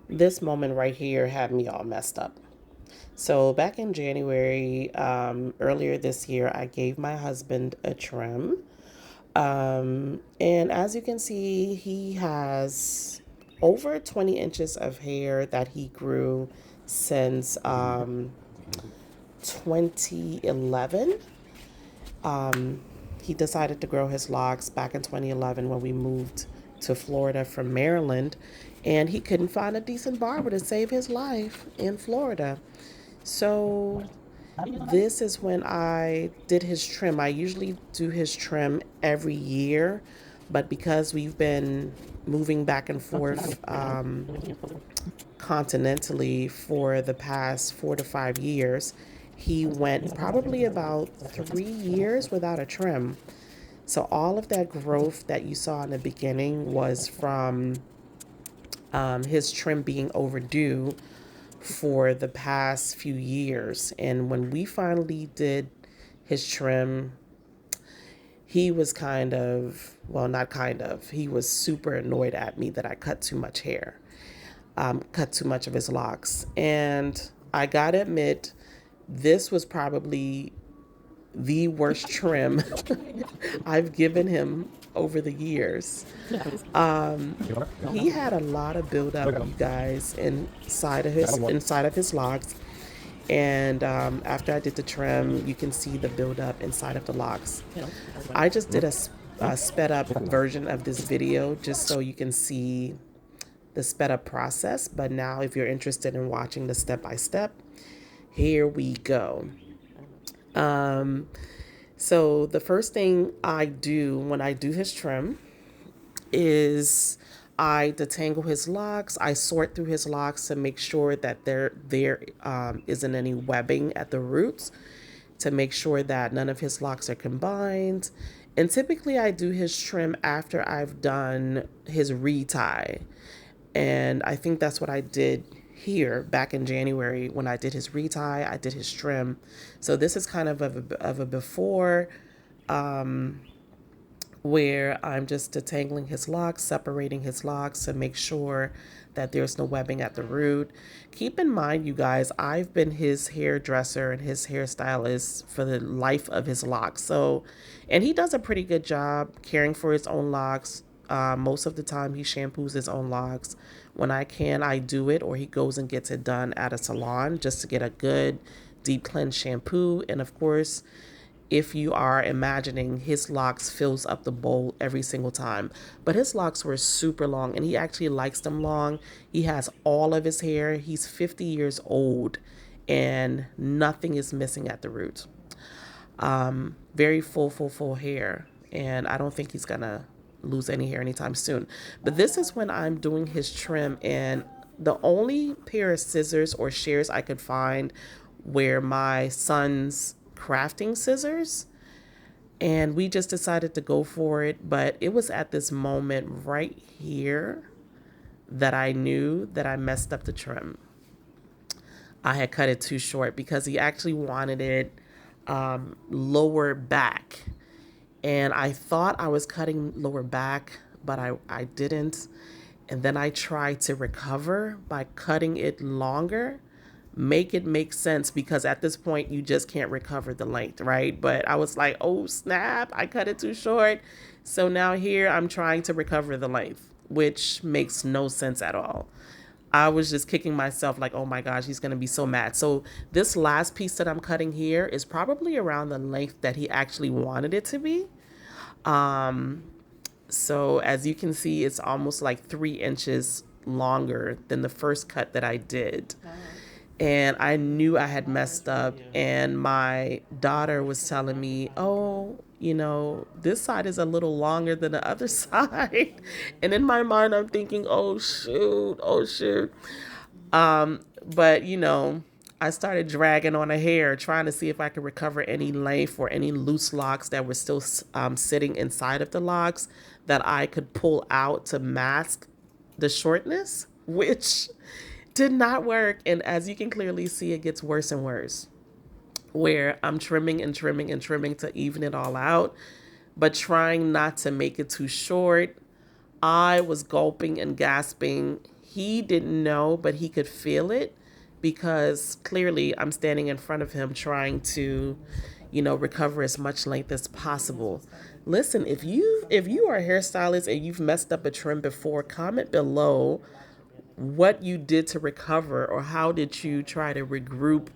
This moment right here had me all messed up. So back in January, earlier this year, I gave my husband a trim. And as you can see, he has over 20 inches of hair that he grew since 2011. He decided to grow his locks back in 2011 when we moved to Florida from Maryland, and he couldn't find a decent barber to save his life in Florida. So this is when I did his trim. I usually do his trim every year, but because we've been moving back and forth continentally for the past 4 to 5 years, he went probably about 3 years without a trim. So all of that growth that you saw in the beginning was from his trim being overdue for the past few years. And when we finally did his trim, he was kind of, well, not kind of, he was super annoyed at me that I cut too much hair, cut too much of his locks. And I gotta admit, this was probably the worst trim I've given him over the years. He had a lot of buildup, you guys, inside of his locks. And after I did the trim, you can see the buildup inside of the locks. I just did a sped up version of this video just so you can see the sped up process. But now, if you're interested in watching the step by step, here we go. So the first thing I do when I do his trim is I detangle his locks. I sort through his locks to make sure that there isn't any webbing at the roots, to make sure that none of his locks are combined. And typically I do his trim after I've done his retie. And I think that's what I did here back in January when I did his retie. I did his trim. So this is kind of a before, where I'm just detangling his locks, separating his locks to make sure that there's no webbing at the root. Keep in mind, you guys, I've been his hairdresser and his hairstylist for the life of his locks. So, and he does a pretty good job caring for his own locks. Most of the time he shampoos his own locks. When I can, I do it, or he goes and gets it done at a salon just to get a good deep cleanse shampoo. And of course, if you are imagining, his locks fills up the bowl every single time. But his locks were super long, and he actually likes them long. He has all of his hair. He's 50 years old, and nothing is missing at the root. Very full hair, and I don't think he's gonna lose any hair anytime soon. But this is when I'm doing his trim, and the only pair of scissors or shears I could find were my son's crafting scissors, and we just decided to go for it. But it was at this moment right here that I knew that I messed up the trim. I had cut it too short because he actually wanted it lower back, and I thought I was cutting lower back, but I didn't. And then I tried to recover by cutting it longer, make it make sense, because at this point you just can't recover the length, right? But I was like, oh snap, I cut it too short. So now here I'm trying to recover the length, which makes no sense at all. I was just kicking myself like, oh my gosh, he's going to be so mad. So this last piece that I'm cutting here is probably around the length that he actually wanted it to be. So as you can see, it's almost like 3 inches longer than the first cut that I did. And I knew I had messed up, and my daughter was telling me, oh, this side is a little longer than the other side. And in my mind, I'm thinking, oh shoot. But I started dragging on a hair, trying to see if I could recover any length or any loose locks that were still sitting inside of the locks that I could pull out to mask the shortness, which did not work. And as you can clearly see, it gets worse and worse, where I'm trimming and trimming and trimming to even it all out, but trying not to make it too short. I was gulping and gasping. he didn't know, but he could feel it because clearly I'm standing in front of him trying to, recover as much length as possible. Listen, if you are a hairstylist and you've messed up a trim before, comment below what you did to recover, or how did you try to regroup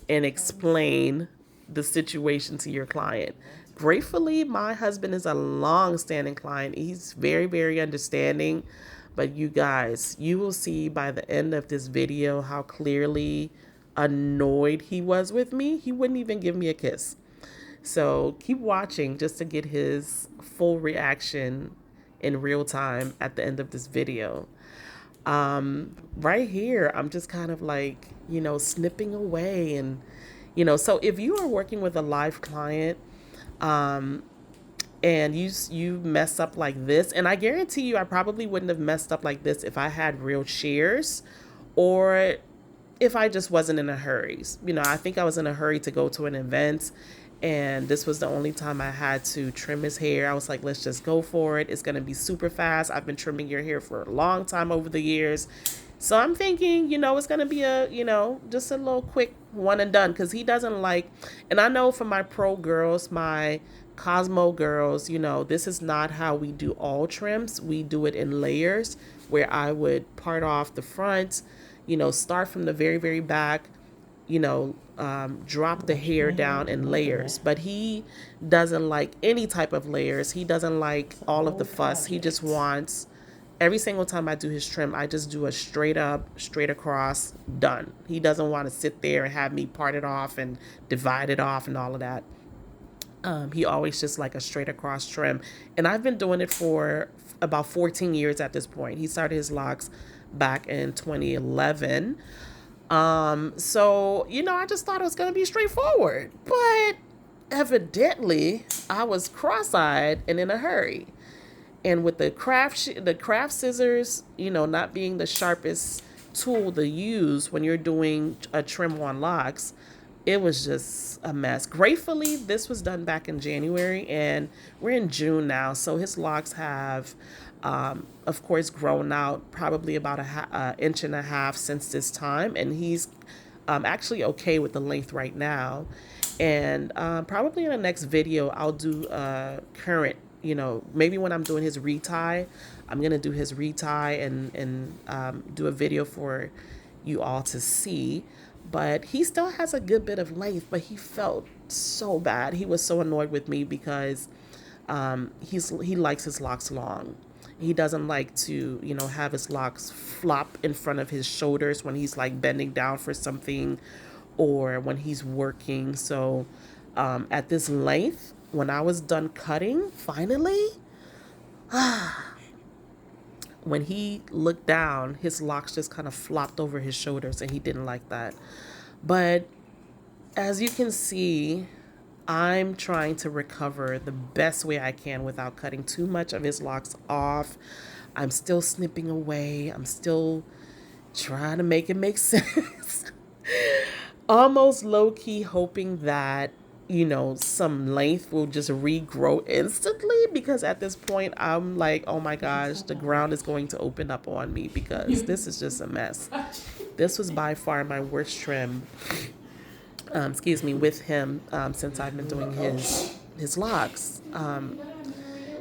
and explain the situation to your client. Gratefully, my husband is a long-standing client. He's very, very understanding. But you guys, you will see by the end of this video how clearly annoyed he was with me. He wouldn't even give me a kiss. So keep watching just to get his full reaction in real time at the end of this video. Right here, I'm just kind of like, snipping away. And, so if you are working with a live client, and you mess up like this, and I guarantee you I probably wouldn't have messed up like this if I had real shears, or if I just wasn't in a hurry. I think I was in a hurry to go to an event, and this was the only time I had to trim his hair. I was like, let's just go for it. It's going to be super fast. I've been trimming your hair for a long time over the years. So I'm thinking, it's going to be just a little quick one and done, because he doesn't like, and I know for my pro girls, my Cosmo girls, this is not how we do all trims. We do it in layers, where I would part off the front, start from the very, very back, drop the hair down in layers. But he doesn't like any type of layers. He doesn't like all of the fuss. He just wants, every single time I do his trim, I just do a straight up, straight across, done. He doesn't want to sit there and have me part it off and divide it off and all of that. He always just like a straight across trim. And I've been doing it for about 14 years at this point. He started his locks back in 2011. So, I just thought it was going to be straightforward. But evidently, I was cross-eyed and in a hurry. And with the craft scissors, not being the sharpest tool to use when you're doing a trim on locks, it was just a mess. Gratefully, this was done back in January, and we're in June now. So his locks have, of course, grown out probably about an inch and a half since this time. And he's actually okay with the length right now. And probably in the next video, I'll do current, maybe when I'm doing his retie, I'm going to do his retie and do a video for you all to see. But he still has a good bit of length, but he felt so bad. He was so annoyed with me because he likes his locks long. He doesn't like to, have his locks flop in front of his shoulders when he's like bending down for something, or when he's working. So at this length, when I was done cutting, finally, when he looked down, his locks just kind of flopped over his shoulders, and he didn't like that. But as you can see, I'm trying to recover the best way I can without cutting too much of his locks off. I'm still snipping away. I'm still trying to make it make sense. Almost low-key hoping that, some length will just regrow instantly, because at this point I'm like, oh my gosh, the ground is going to open up on me, because this is just a mess. This was by far my worst trim, with him, since I've been doing his locks.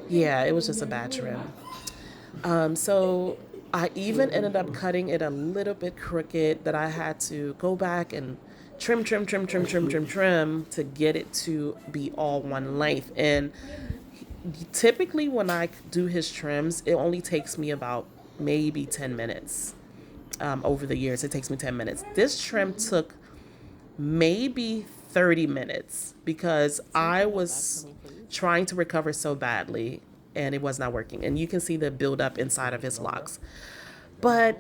Yeah, it was just a bad trim. So I even ended up cutting it a little bit crooked, that I had to go back and trim to get it to be all one length. And typically when I do his trims, it only takes me about maybe 10 minutes. Over the years, it takes me 10 minutes. This trim took maybe 30 minutes because I was trying to recover so badly and it was not working. And you can see the buildup inside of his locks. But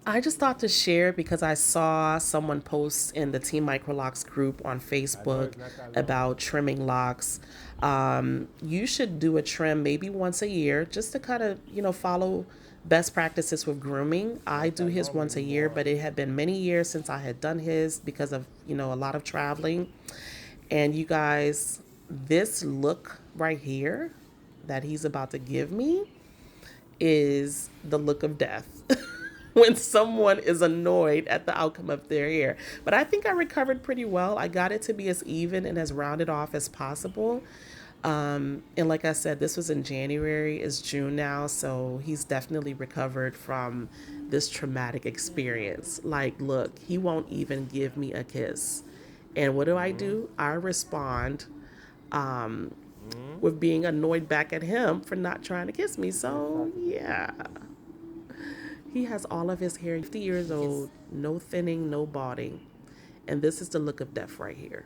I just thought to share because I saw someone post in the Team Microlocs group on Facebook about trimming locks. You should do a trim maybe once a year just to kind of, follow best practices with grooming. I do his once a year, but it had been many years since I had done his because of, a lot of traveling. And you guys, this look right here that he's about to give me is the look of death. when someone is annoyed at the outcome of their hair. But I think I recovered pretty well. I got it to be as even and as rounded off as possible. And like I said, this was in January, it's June now, so he's definitely recovered from this traumatic experience. Like, look, he won't even give me a kiss. And what do? I respond with being annoyed back at him for not trying to kiss me. So, yeah, he has all of his hair, 50 years Yes. old, no thinning, no balding. And this is the look of death right here.